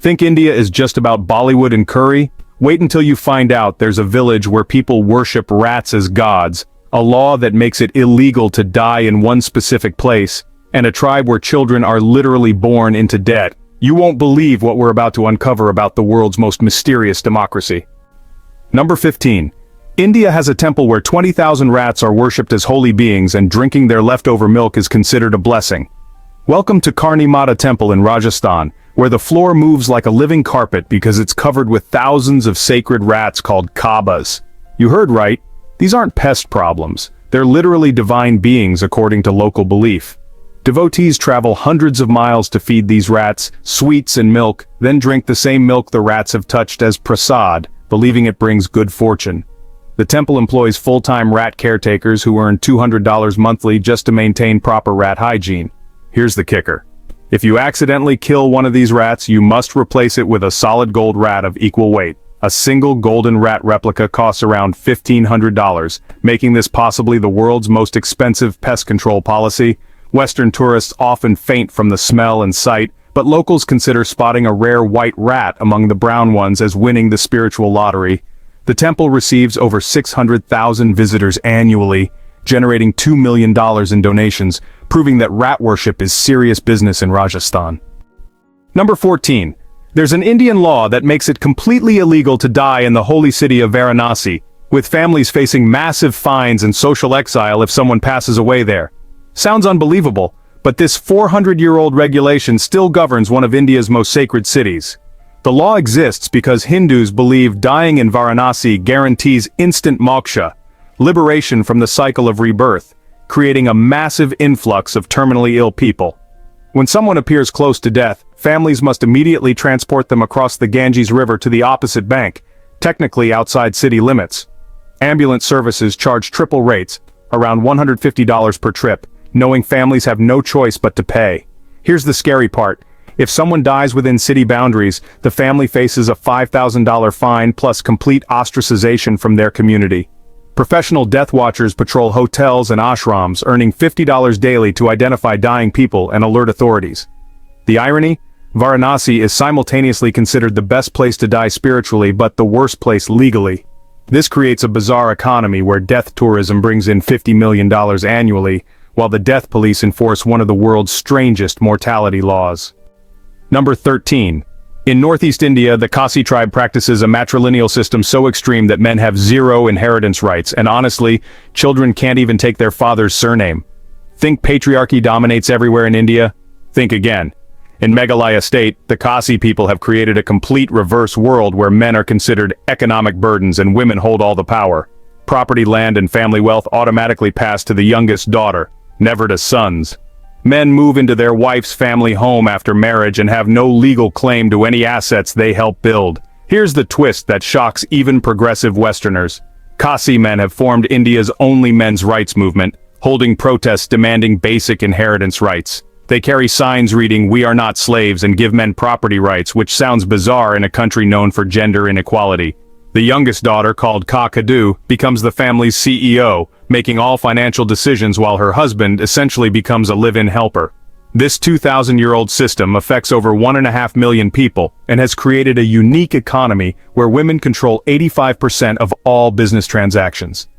Think India is just about Bollywood and curry? Wait until you find out there's a village where people worship rats as gods, a law that makes it illegal to die in one specific place, and a tribe where children are literally born into debt. You won't believe what we're about to uncover about the world's most mysterious democracy. Number 15. India has a temple where 20,000 rats are worshipped as holy beings and drinking their leftover milk is considered a blessing. Welcome to Karni Mata Temple in Rajasthan, where the floor moves like a living carpet because it's covered with thousands of sacred rats called Kaabas. You heard right, these aren't pest problems, they're literally divine beings according to local belief. Devotees travel hundreds of miles to feed these rats sweets and milk, then drink the same milk the rats have touched as prasad, believing it brings good fortune. The temple employs full-time rat caretakers who earn $200 monthly just to maintain proper rat hygiene. Here's the kicker. If you accidentally kill one of these rats, you must replace it with a solid gold rat of equal weight. A single golden rat replica costs around $1,500, making this possibly the world's most expensive pest control policy. Western tourists often faint from the smell and sight, but locals consider spotting a rare white rat among the brown ones as winning the spiritual lottery. The temple receives over 600,000 visitors annually, generating $2 million in donations, proving that rat worship is serious business in Rajasthan. Number 14. There's an Indian law that makes it completely illegal to die in the holy city of Varanasi, with families facing massive fines and social exile if someone passes away there. Sounds unbelievable, but this 400-year-old regulation still governs one of India's most sacred cities. The law exists because Hindus believe dying in Varanasi guarantees instant moksha, liberation from the cycle of rebirth, creating a massive influx of terminally ill people. When someone appears close to death, families must immediately transport them across the Ganges River to the opposite bank, technically outside city limits. Ambulance services charge triple rates, around $150 per trip, knowing families have no choice but to pay. Here's the scary part. If someone dies within city boundaries, the family faces a $5,000 fine plus complete ostracization from their community. Professional death watchers patrol hotels and ashrams, earning $50 daily to identify dying people and alert authorities. The irony? Varanasi is simultaneously considered the best place to die spiritually but the worst place legally. This creates a bizarre economy where death tourism brings in $50 million annually, while the death police enforce one of the world's strangest mortality laws. Number 13. In northeast India, the Khasi tribe practices a matrilineal system so extreme that men have zero inheritance rights, and honestly, children can't even take their father's surname. Think patriarchy dominates everywhere in India? Think again. In Meghalaya state, the Khasi people have created a complete reverse world where men are considered economic burdens and women hold all the power. Property, land, and family wealth automatically pass to the youngest daughter, never to sons. Men move into their wife's family home after marriage and have no legal claim to any assets they help build. Here's the twist that shocks even progressive Westerners. Khasi men have formed India's only men's rights movement, holding protests demanding basic inheritance rights. They carry signs reading, "We are not slaves," and give men property rights, which sounds bizarre in a country known for gender inequality. The youngest daughter, called Ka Kadu, becomes the family's CEO, making all financial decisions while her husband essentially becomes a live-in helper. This 2,000-year-old system affects over 1.5 million people and has created a unique economy where women control 85% of all business transactions.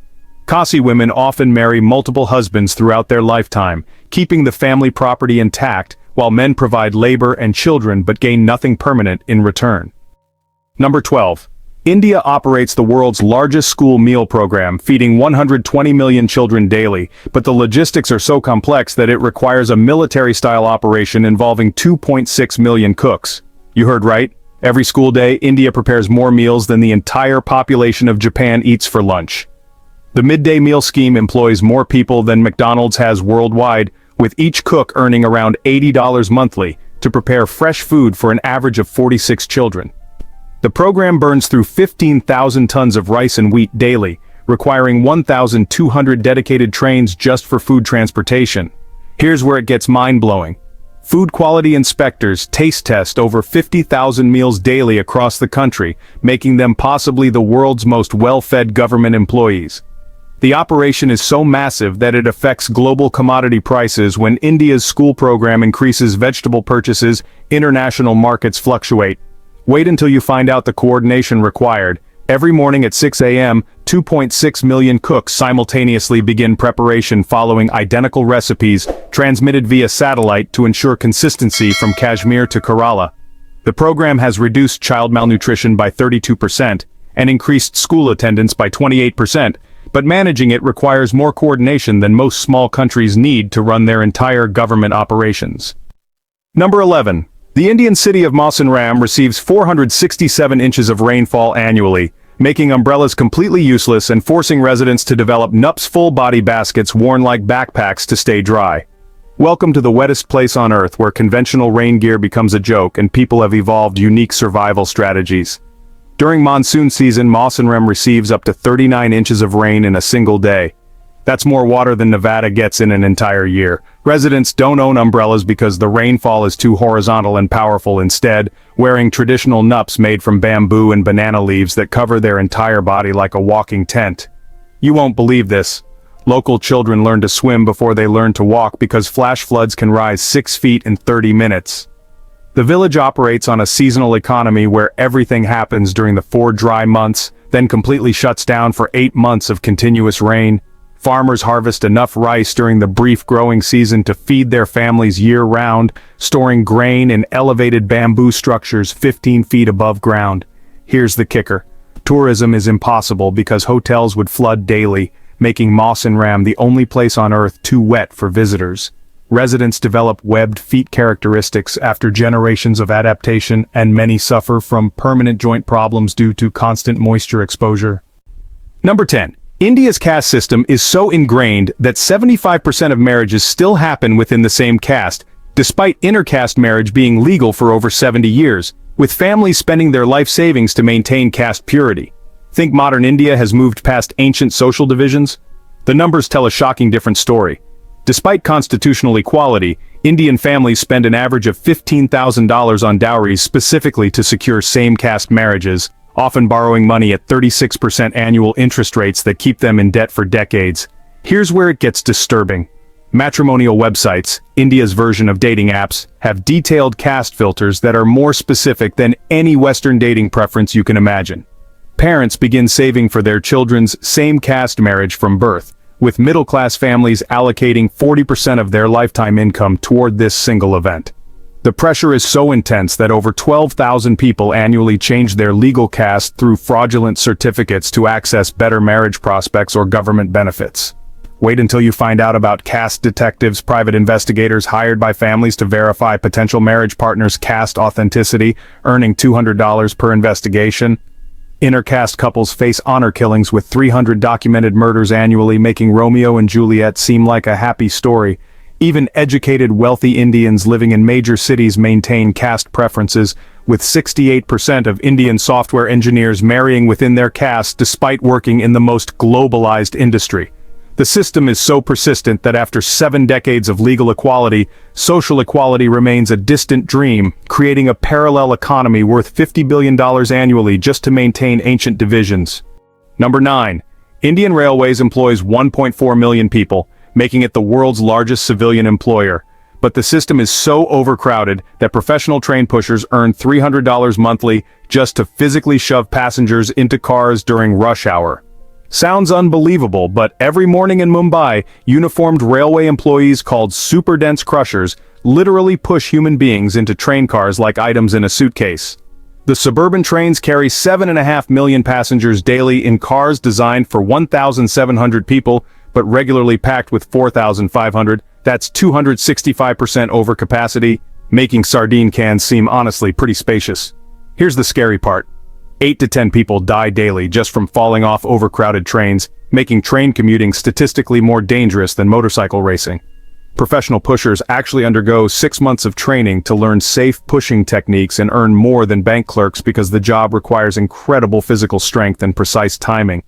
Khasi women often marry multiple husbands throughout their lifetime, keeping the family property intact, while men provide labor and children but gain nothing permanent in return. Number 12. India operates the world's largest school meal program, feeding 120 million children daily, but the logistics are so complex that it requires a military-style operation involving 2.6 million cooks. You heard right. Every school day, India prepares more meals than the entire population of Japan eats for lunch. The midday meal scheme employs more people than McDonald's has worldwide, with each cook earning around $80 monthly to prepare fresh food for an average of 46 children. The program burns through 15,000 tons of rice and wheat daily, requiring 1,200 dedicated trains just for food transportation. Here's where it gets mind-blowing. Food quality inspectors taste test over 50,000 meals daily across the country, making them possibly the world's most well-fed government employees. The operation is so massive that it affects global commodity prices. When India's school program increases vegetable purchases, international markets fluctuate. Wait until you find out the coordination required. Every morning at 6 a.m., 2.6 million cooks simultaneously begin preparation following identical recipes transmitted via satellite to ensure consistency from Kashmir to Kerala. The program has reduced child malnutrition by 32% and increased school attendance by 28%, but managing it requires more coordination than most small countries need to run their entire government operations. Number 11. The Indian city of Mawsynram receives 467 inches of rainfall annually, making umbrellas completely useless and forcing residents to develop NUPS full-body baskets worn like backpacks to stay dry. Welcome to the wettest place on Earth where conventional rain gear becomes a joke and people have evolved unique survival strategies. During monsoon season, Mawsynram receives up to 39 inches of rain in a single day. That's more water than Nevada gets in an entire year. Residents don't own umbrellas because the rainfall is too horizontal and powerful, instead, wearing traditional NUPS made from bamboo and banana leaves that cover their entire body like a walking tent. You won't believe this. Local children learn to swim before they learn to walk because flash floods can rise 6 feet in 30 minutes. The village operates on a seasonal economy where everything happens during the 4 dry months, then completely shuts down for 8 months of continuous rain. Farmers harvest enough rice during the brief growing season to feed their families year-round, storing grain in elevated bamboo structures 15 feet above ground. Here's the kicker. Tourism is impossible because hotels would flood daily, making Mawsynram the only place on Earth too wet for visitors. Residents develop webbed feet characteristics after generations of adaptation, and many suffer from permanent joint problems due to constant moisture exposure. Number 10. India's caste system is so ingrained that 75% of marriages still happen within the same caste, despite intercaste marriage being legal for over 70 years, with families spending their life savings to maintain caste purity. Think modern India has moved past ancient social divisions? The numbers tell a shocking different story. Despite constitutional equality, Indian families spend an average of $15,000 on dowries specifically to secure same-caste marriages, often borrowing money at 36% annual interest rates that keep them in debt for decades. Here's where it gets disturbing. Matrimonial websites, India's version of dating apps, have detailed caste filters that are more specific than any Western dating preference you can imagine. Parents begin saving for their children's same-caste marriage from birth, with middle-class families allocating 40% of their lifetime income toward this single event. The pressure is so intense that over 12,000 people annually change their legal caste through fraudulent certificates to access better marriage prospects or government benefits. Wait until you find out about caste detectives, private investigators hired by families to verify potential marriage partners' caste authenticity, earning $200 per investigation. Intercaste couples face honor killings with 300 documented murders annually, making Romeo and Juliet seem like a happy story. Even educated, wealthy Indians living in major cities maintain caste preferences, with 68% of Indian software engineers marrying within their caste despite working in the most globalized industry. The system is so persistent that after 7 decades of legal equality, social equality remains a distant dream, creating a parallel economy worth $50 billion annually just to maintain ancient divisions. Number 9. Indian Railways employs 1.4 million people, making it the world's largest civilian employer. But the system is so overcrowded that professional train pushers earn $300 monthly just to physically shove passengers into cars during rush hour. Sounds unbelievable, but every morning in Mumbai, uniformed railway employees called super dense crushers literally push human beings into train cars like items in a suitcase. The suburban trains carry 7.5 million passengers daily in cars designed for 1,700 people, but regularly packed with 4,500. That's 265% overcapacity, making sardine cans seem honestly pretty spacious. Here's the scary part. 8 to 10 people die daily just from falling off overcrowded trains, making train commuting statistically more dangerous than motorcycle racing. Professional pushers actually undergo 6 months of training to learn safe pushing techniques and earn more than bank clerks because the job requires incredible physical strength and precise timing.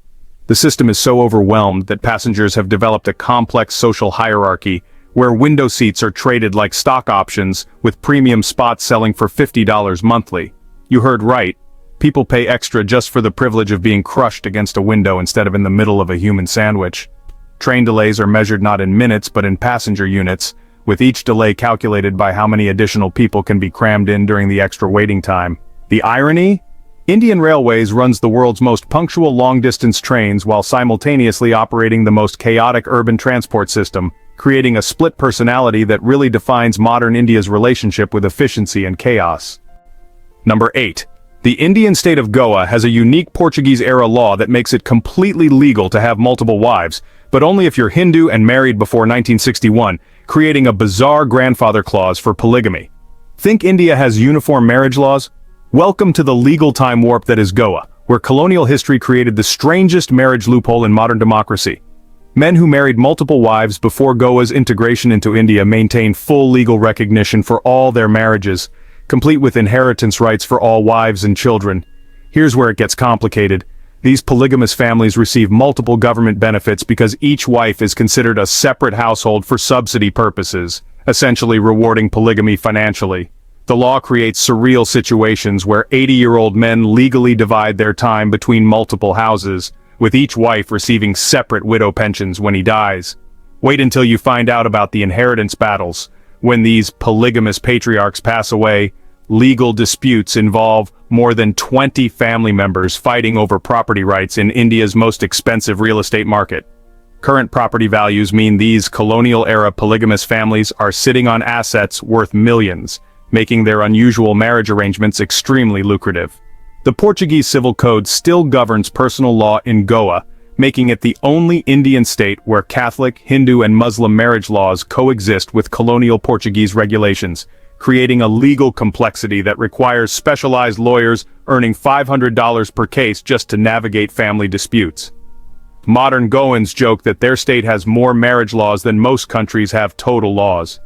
The system is so overwhelmed that passengers have developed a complex social hierarchy where window seats are traded like stock options, with premium spots selling for $50 monthly. You heard right. People pay extra just for the privilege of being crushed against a window instead of in the middle of a human sandwich. Train delays are measured not in minutes but in passenger units, with each delay calculated by how many additional people can be crammed in during the extra waiting time. The The irony? Indian Railways runs the world's most punctual long-distance trains while simultaneously operating the most chaotic urban transport system, creating a split personality that really defines modern India's relationship with efficiency and chaos. Number 8. The Indian state of Goa has a unique Portuguese-era law that makes it completely legal to have multiple wives, but only if you're Hindu and married before 1961, creating a bizarre grandfather clause for polygamy. Think India has uniform marriage laws? Welcome to the legal time warp that is Goa, where colonial history created the strangest marriage loophole in modern democracy. Men who married multiple wives before Goa's integration into India maintain full legal recognition for all their marriages, complete with inheritance rights for all wives and children. Here's where it gets complicated. These polygamous families receive multiple government benefits because each wife is considered a separate household for subsidy purposes, essentially rewarding polygamy financially. The law creates surreal situations where 80-year-old men legally divide their time between multiple houses, with each wife receiving separate widow pensions when he dies. Wait until you find out about the inheritance battles. When these polygamous patriarchs pass away, legal disputes involve more than 20 family members fighting over property rights in India's most expensive real estate market. Current property values mean these colonial-era polygamous families are sitting on assets worth millions, making their unusual marriage arrangements extremely lucrative. The Portuguese Civil Code still governs personal law in Goa, making it the only Indian state where Catholic, Hindu and Muslim marriage laws coexist with colonial Portuguese regulations, creating a legal complexity that requires specialized lawyers earning $500 per case just to navigate family disputes. Modern Goans joke that their state has more marriage laws than most countries have total laws.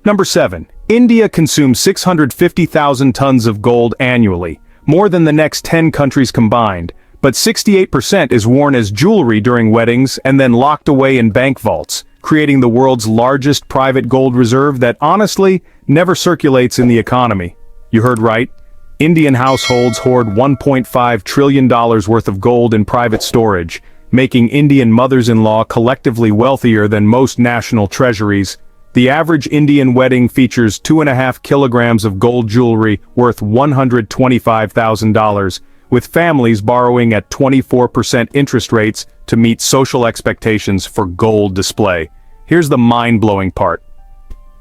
Number 7. India consumes 650,000 tons of gold annually, more than the next 10 countries combined, but 68% is worn as jewelry during weddings and then locked away in bank vaults, creating the world's largest private gold reserve that honestly never circulates in the economy. You heard right. Indian households hoard $1.5 trillion worth of gold in private storage, making Indian mothers-in-law collectively wealthier than most national treasuries. The average Indian wedding features 2.5 kilograms of gold jewelry worth $125,000, with families borrowing at 24% interest rates to meet social expectations for gold display. Here's the mind-blowing part.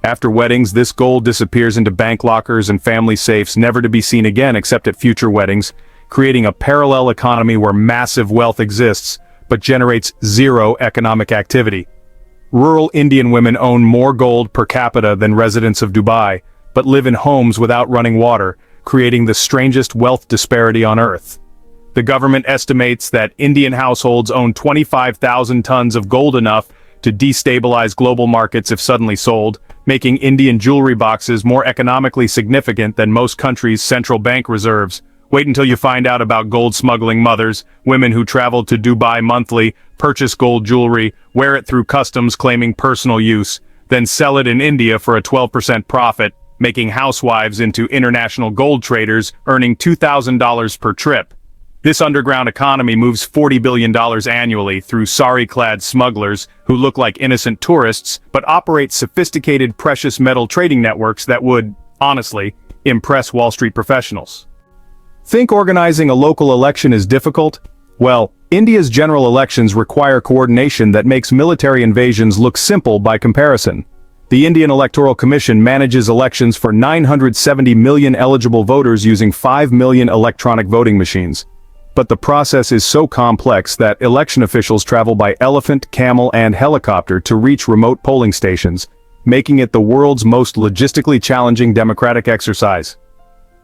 After weddings, this gold disappears into bank lockers and family safes, never to be seen again except at future weddings, creating a parallel economy where massive wealth exists, but generates zero economic activity. Rural Indian women own more gold per capita than residents of Dubai, but live in homes without running water, creating the strangest wealth disparity on Earth. The government estimates that Indian households own 25,000 tons of gold, enough to destabilize global markets if suddenly sold, making Indian jewelry boxes more economically significant than most countries' central bank reserves. Wait until you find out about gold smuggling mothers, women who travel to Dubai monthly, purchase gold jewelry, wear it through customs claiming personal use, then sell it in India for a 12% profit, making housewives into international gold traders, earning $2,000 per trip. This underground economy moves $40 billion annually through sari-clad smugglers who look like innocent tourists but operate sophisticated precious metal trading networks that would, honestly, impress Wall Street professionals. Think organizing a local election is difficult? Well, India's general elections require coordination that makes military invasions look simple by comparison. The Indian Electoral Commission manages elections for 970 million eligible voters using 5 million electronic voting machines. But the process is so complex that election officials travel by elephant, camel, and helicopter to reach remote polling stations, making it the world's most logistically challenging democratic exercise.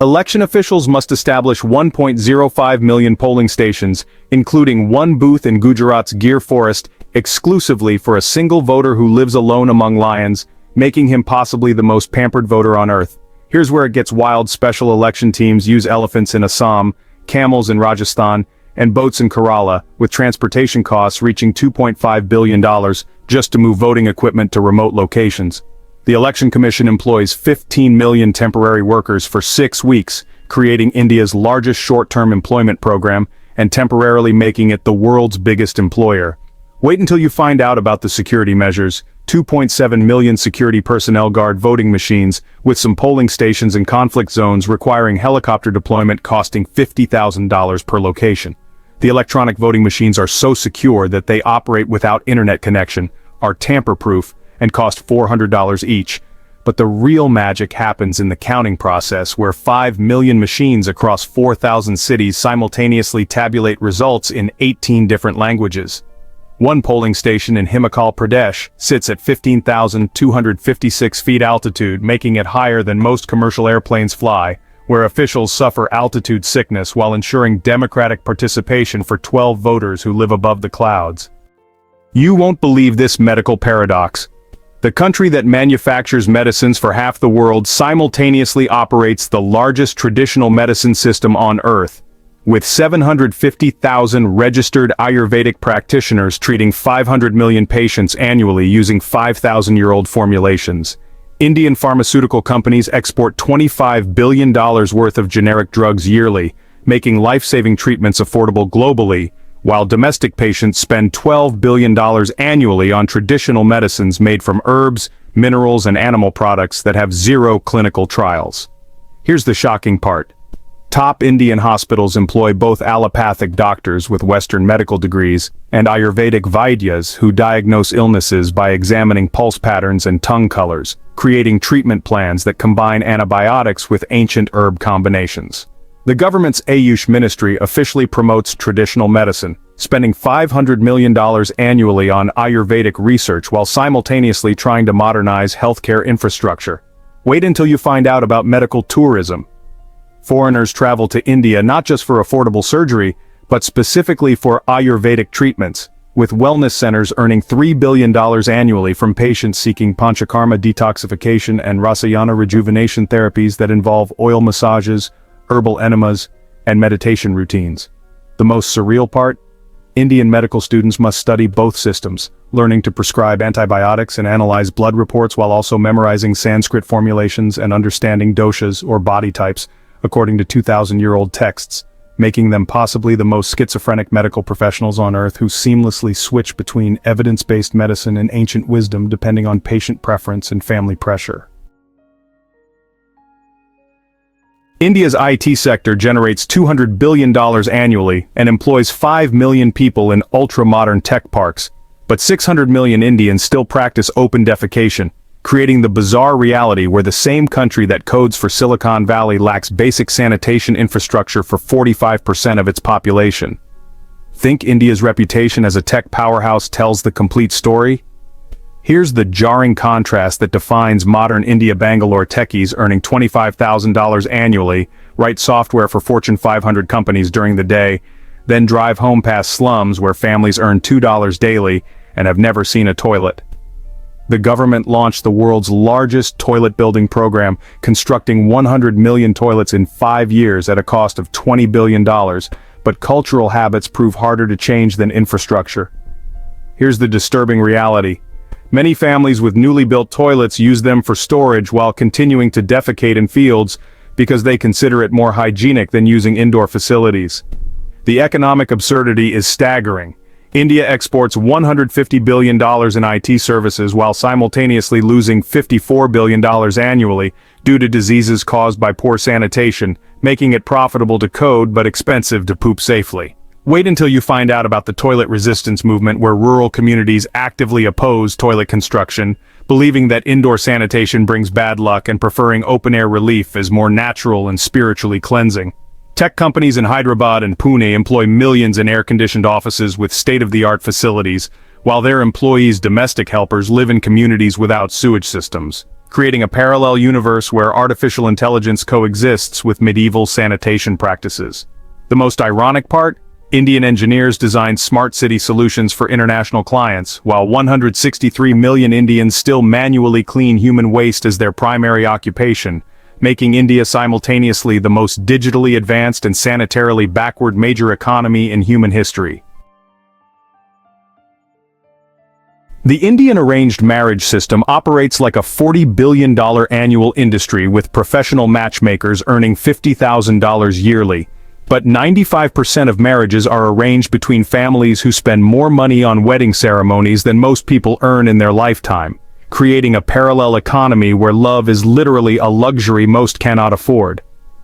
Election officials must establish 1.05 million polling stations, including one booth in Gujarat's Gir forest, exclusively for a single voter who lives alone among lions, making him possibly the most pampered voter on Earth. Here's where it gets wild. Special election teams use elephants in Assam, camels in Rajasthan, and boats in Kerala, with transportation costs reaching $2.5 billion just to move voting equipment to remote locations. The Election Commission employs 15 million temporary workers for 6 weeks, creating India's largest short-term employment program and temporarily making it the world's biggest employer. Wait until you find out about the security measures. 2.7 million security personnel guard voting machines, with some polling stations in conflict zones requiring helicopter deployment costing $50,000 per location. The electronic voting machines are so secure that they operate without internet connection, are tamper-proof, and cost $400 each. But the real magic happens in the counting process, where 5 million machines across 4,000 cities simultaneously tabulate results in 18 different languages. One polling station in Himachal Pradesh sits at 15,256 feet altitude, making it higher than most commercial airplanes fly, where officials suffer altitude sickness while ensuring democratic participation for 12 voters who live above the clouds. You won't believe this medical paradox. The country that manufactures medicines for half the world simultaneously operates the largest traditional medicine system on Earth, with 750,000 registered Ayurvedic practitioners treating 500 million patients annually using 5,000-year-old formulations. Indian pharmaceutical companies export $25 billion worth of generic drugs yearly, making life-saving treatments affordable globally, while domestic patients spend $12 billion annually on traditional medicines made from herbs, minerals, and animal products that have zero clinical trials. Here's the shocking part. Top Indian hospitals employ both allopathic doctors with Western medical degrees and Ayurvedic Vaidyas who diagnose illnesses by examining pulse patterns and tongue colors, creating treatment plans that combine antibiotics with ancient herb combinations. The government's Ayush ministry officially promotes traditional medicine, spending $500 million annually on Ayurvedic research while simultaneously trying to modernize healthcare infrastructure. Wait until you find out about medical tourism. Foreigners travel to India not just for affordable surgery, but specifically for Ayurvedic treatments, with wellness centers earning $3 billion annually from patients seeking panchakarma detoxification and rasayana rejuvenation therapies that involve oil massages, herbal enemas, and meditation routines. The most surreal part? Indian medical students must study both systems, learning to prescribe antibiotics and analyze blood reports while also memorizing Sanskrit formulations and understanding doshas or body types, according to 2,000-year-old texts, making them possibly the most schizophrenic medical professionals on Earth who seamlessly switch between evidence-based medicine and ancient wisdom depending on patient preference and family pressure. India's IT sector generates $200 billion annually and employs 5 million people in ultra-modern tech parks, but 600 million Indians still practice open defecation, creating the bizarre reality where the same country that codes for Silicon Valley lacks basic sanitation infrastructure for 45% of its population. Think India's reputation as a tech powerhouse tells the complete story? Here's the jarring contrast that defines modern India. Bangalore techies earning $25,000 annually, write software for Fortune 500 companies during the day, then drive home past slums where families earn $2 daily and have never seen a toilet. The government launched the world's largest toilet building program, constructing 100 million toilets in 5 years at a cost of $20 billion, but cultural habits prove harder to change than infrastructure. Here's the disturbing reality. Many families with newly built toilets use them for storage while continuing to defecate in fields because they consider it more hygienic than using indoor facilities. The economic absurdity is staggering. India exports $150 billion in IT services while simultaneously losing $54 billion annually due to diseases caused by poor sanitation, making it profitable to code but expensive to poop safely. Wait until you find out about the toilet resistance movement, where rural communities actively oppose toilet construction, believing that indoor sanitation brings bad luck and preferring open-air relief as more natural and spiritually cleansing. Tech companies in Hyderabad and Pune employ millions in air-conditioned offices with state-of-the-art facilities, while their employees' domestic helpers live in communities without sewage systems, creating a parallel universe where artificial intelligence coexists with medieval sanitation practices. The most ironic part? Indian engineers design smart city solutions for international clients, while 163 million Indians still manually clean human waste as their primary occupation, making India simultaneously the most digitally advanced and sanitarily backward major economy in human history. The Indian arranged marriage system operates like a $40 billion annual industry, with professional matchmakers earning $50,000 yearly. But 95% of marriages are arranged between families who spend more money on wedding ceremonies than most people earn in their lifetime. creating a parallel economy where love is literally a luxury most cannot afford.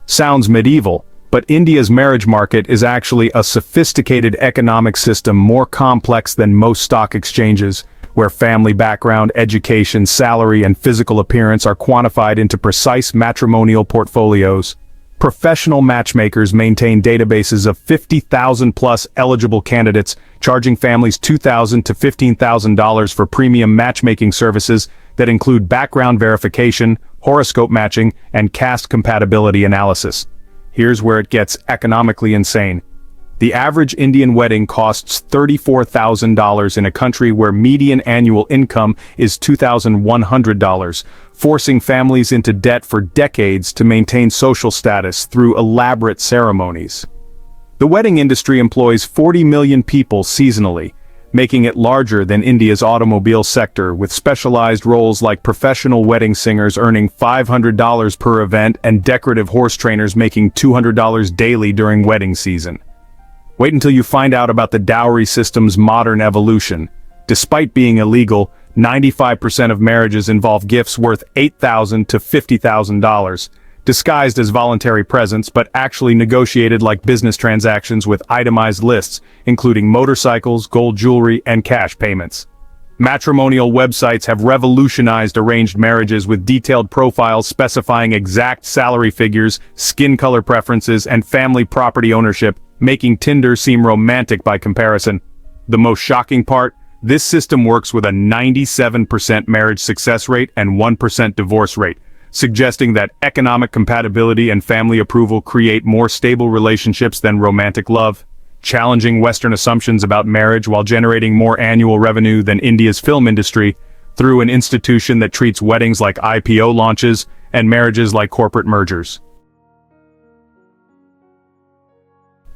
Sounds medieval, but India's marriage market is actually a sophisticated economic system more complex than most stock exchanges, where family background, education, salary, and physical appearance are quantified into precise matrimonial portfolios. Professional matchmakers maintain databases of 50,000 plus eligible candidates, charging families $2,000 to $15,000 for premium matchmaking services that include background verification, horoscope matching, and caste compatibility analysis. Here's where it gets economically insane. The average Indian wedding costs $34,000 in a country where median annual income is $2,100, forcing families into debt for decades to maintain social status through elaborate ceremonies. The wedding industry employs 40 million people seasonally, making it larger than India's automobile sector, with specialized roles like professional wedding singers earning $500 per event and decorative horse trainers making $200 daily during wedding season. Wait until you find out about the dowry system's modern evolution. Despite being illegal, 95% of marriages involve gifts worth $8,000 to $50,000, disguised as voluntary presents but actually negotiated like business transactions with itemized lists, including motorcycles, gold jewelry, and cash payments. Matrimonial websites have revolutionized arranged marriages with detailed profiles specifying exact salary figures, skin color preferences, and family property ownership, making Tinder seem romantic by comparison. The most shocking part? This system works with a 97% marriage success rate and 1% divorce rate, suggesting that economic compatibility and family approval create more stable relationships than romantic love, challenging Western assumptions about marriage while generating more annual revenue than India's film industry, through an institution that treats weddings like IPO launches and marriages like corporate mergers.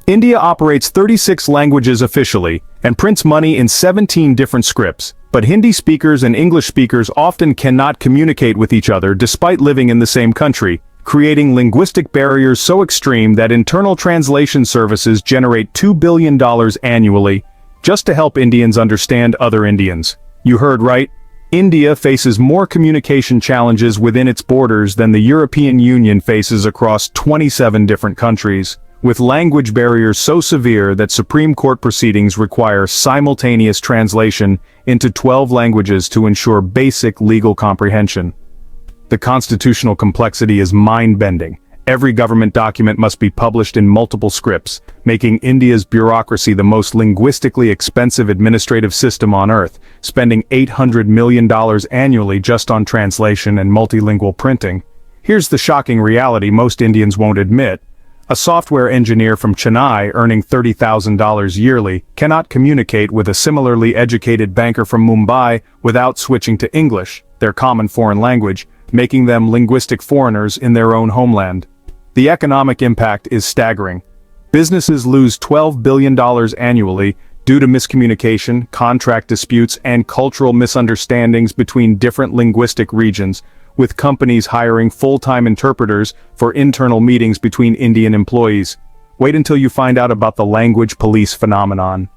India operates 36 languages officially, and prints money in 17 different scripts, but Hindi speakers and English speakers often cannot communicate with each other despite living in the same country, creating linguistic barriers so extreme that internal translation services generate $2 billion annually, just to help Indians understand other Indians. You heard right. India faces more communication challenges within its borders than the European Union faces across 27 different countries, with language barriers so severe that Supreme Court proceedings require simultaneous translation into 12 languages to ensure basic legal comprehension. The constitutional complexity is mind-bending. Every government document must be published in multiple scripts, making India's bureaucracy the most linguistically expensive administrative system on earth, spending $800 million annually just on translation and multilingual printing. Here's the shocking reality most Indians won't admit. A software engineer from Chennai earning $30,000 yearly cannot communicate with a similarly educated banker from Mumbai without switching to English, their common foreign language, making them linguistic foreigners in their own homeland. The economic impact is staggering. Businesses lose $12 billion annually due to miscommunication, contract disputes, and cultural misunderstandings between different linguistic regions, with companies hiring full-time interpreters for internal meetings between Indian employees. Wait until you find out about the language police phenomenon.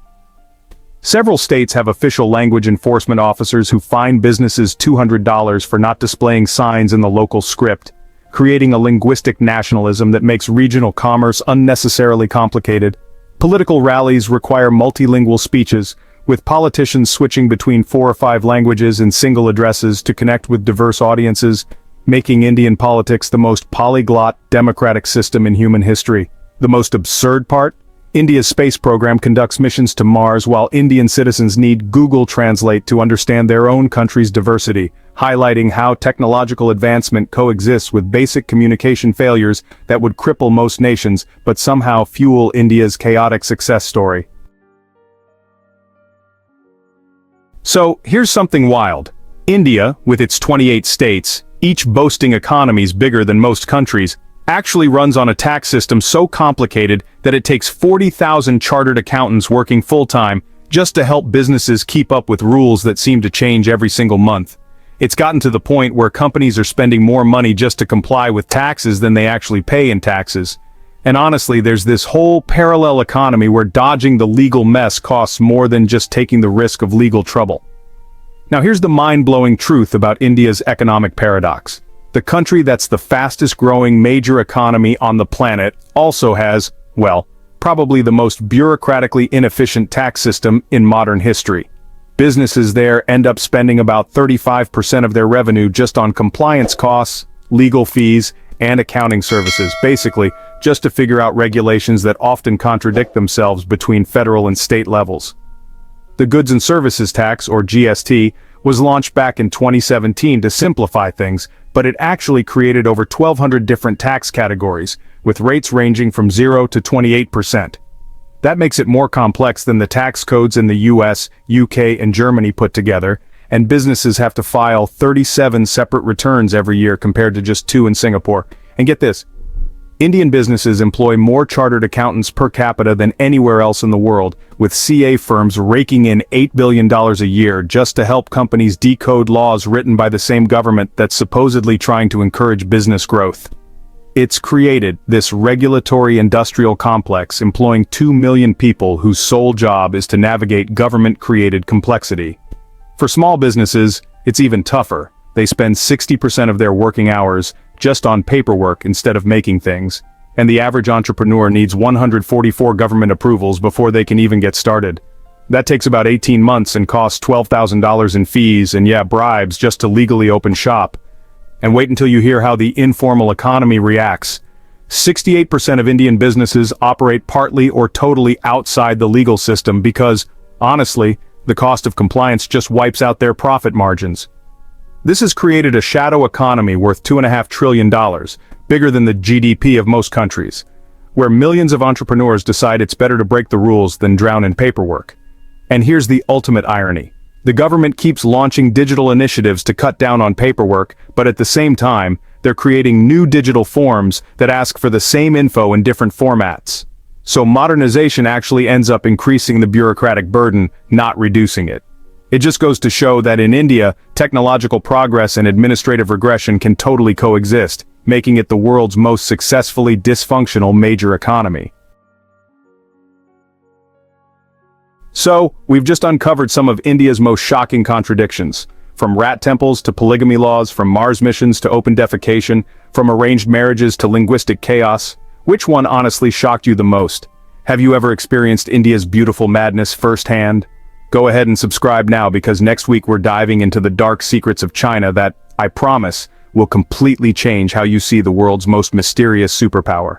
Several states have official language enforcement officers who fine businesses $200 for not displaying signs in the local script, creating a linguistic nationalism that makes regional commerce unnecessarily complicated. Political rallies require multilingual speeches, with politicians switching between 4 or 5 languages in single addresses to connect with diverse audiences, making Indian politics the most polyglot, democratic system in human history. The most absurd part? India's space program conducts missions to Mars while Indian citizens need Google Translate to understand their own country's diversity, highlighting how technological advancement coexists with basic communication failures that would cripple most nations but somehow fuel India's chaotic success story. So, here's something wild. India, with its 28 states, each boasting economies bigger than most countries, actually runs on a tax system so complicated that it takes 40,000 chartered accountants working full-time just to help businesses keep up with rules that seem to change every single month. It's gotten to the point where companies are spending more money just to comply with taxes than they actually pay in taxes. And honestly, there's this whole parallel economy where dodging the legal mess costs more than just taking the risk of legal trouble. Now here's the mind-blowing truth about India's economic paradox. The country that's the fastest growing major economy on the planet also has, well, probably the most bureaucratically inefficient tax system in modern history. Businesses there end up spending about 35% of their revenue just on compliance costs, legal fees, and accounting services, basically just to figure out regulations that often contradict themselves between federal and state levels. The Goods and Services Tax, or GST, was launched back in 2017 to simplify things, but it actually created over 1,200 different tax categories, with rates ranging from 0 to 28%. That makes it more complex than the tax codes in the US, UK, and Germany put together, and businesses have to file 37 separate returns every year compared to just 2 in Singapore. And get this, Indian businesses employ more chartered accountants per capita than anywhere else in the world, with CA firms raking in $8 billion a year just to help companies decode laws written by the same government that's supposedly trying to encourage business growth. It's created this regulatory industrial complex employing 2 million people whose sole job is to navigate government-created complexity. For small businesses, it's even tougher. They spend 60% of their working hours just on paperwork instead of making things, and the average entrepreneur needs 144 government approvals before they can even get started. That takes about 18 months and costs $12,000 in fees and bribes just to legally open shop. And wait until you hear how the informal economy reacts. 68% of Indian businesses operate partly or totally outside the legal system because, honestly, the cost of compliance just wipes out their profit margins. This has created a shadow economy worth $2.5 trillion, bigger than the GDP of most countries, where millions of entrepreneurs decide it's better to break the rules than drown in paperwork. And here's the ultimate irony. The government keeps launching digital initiatives to cut down on paperwork, but at the same time, they're creating new digital forms that ask for the same info in different formats. So modernization actually ends up increasing the bureaucratic burden, not reducing it. It just goes to show that in India, technological progress and administrative regression can totally coexist, making it the world's most successfully dysfunctional major economy. So, we've just uncovered some of India's most shocking contradictions. From rat temples to polygamy laws, from Mars missions to open defecation, from arranged marriages to linguistic chaos. Which one honestly shocked you the most? Have you ever experienced India's beautiful madness firsthand? Go ahead and subscribe now because next week we're diving into the dark secrets of China that, I promise, will completely change how you see the world's most mysterious superpower.